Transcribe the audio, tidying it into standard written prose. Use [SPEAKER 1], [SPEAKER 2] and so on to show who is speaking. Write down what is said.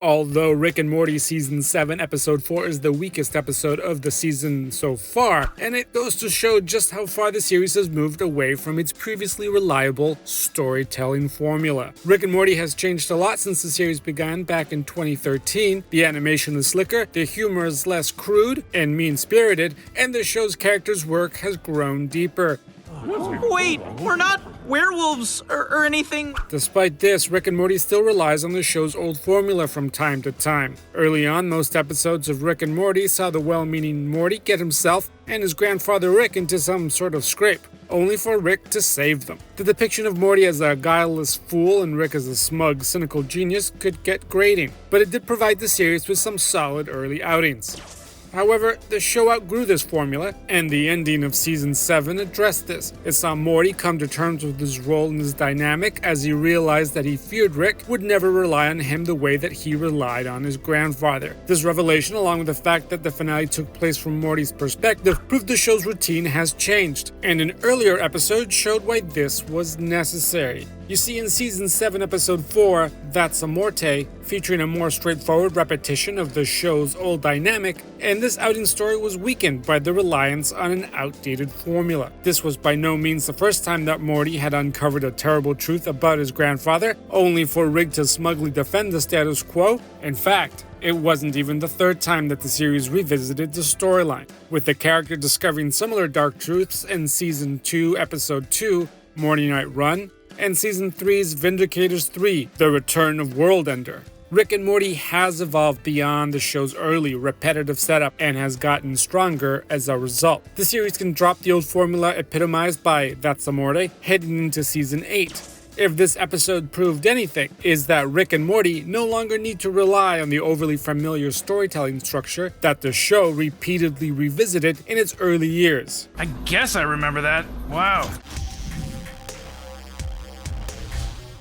[SPEAKER 1] Although Rick and Morty Season 7 Episode 4 is the weakest episode of the season so far, and it goes to show just how far the series has moved away from its previously reliable storytelling formula. Rick and Morty has changed a lot since the series began back in 2013. The animation is slicker, the humor is less crude and mean-spirited, and the show's characters' work has grown deeper.
[SPEAKER 2] Wait, we're not werewolves or anything.
[SPEAKER 1] Despite this, Rick and Morty still relies on the show's old formula from time to time. Early on, most episodes of Rick and Morty saw the well-meaning Morty get himself and his grandfather Rick into some sort of scrape, only for Rick to save them. The depiction of Morty as a guileless fool and Rick as a smug, cynical genius could get grating, but it did provide the series with some solid early outings. However, the show outgrew this formula, and the ending of Season 7 addressed this. It saw Morty come to terms with his role in his dynamic as he realized that he feared Rick would never rely on him the way that he relied on his grandfather. This revelation, along with the fact that the finale took place from Morty's perspective, proved the show's routine has changed, and an earlier episode showed why this was necessary. You see, in Season 7, Episode 4, That's a Morty, featuring a more straightforward repetition of the show's old dynamic, and this outing story was weakened by the reliance on an outdated formula. This was by no means the first time that Morty had uncovered a terrible truth about his grandfather, only for Rick to smugly defend the status quo. In fact, it wasn't even the third time that the series revisited the storyline, with the character discovering similar dark truths in Season 2, Episode 2, Morty Night Run, and Season 3's Vindicators 3, The Return of World Ender. Rick and Morty has evolved beyond the show's early, repetitive setup and has gotten stronger as a result. The series can drop the old formula epitomized by That's a Morty heading into Season 8. If this episode proved anything, is that Rick and Morty no longer need to rely on the overly familiar storytelling structure that the show repeatedly revisited in its early years.
[SPEAKER 3] I guess I remember that. Wow.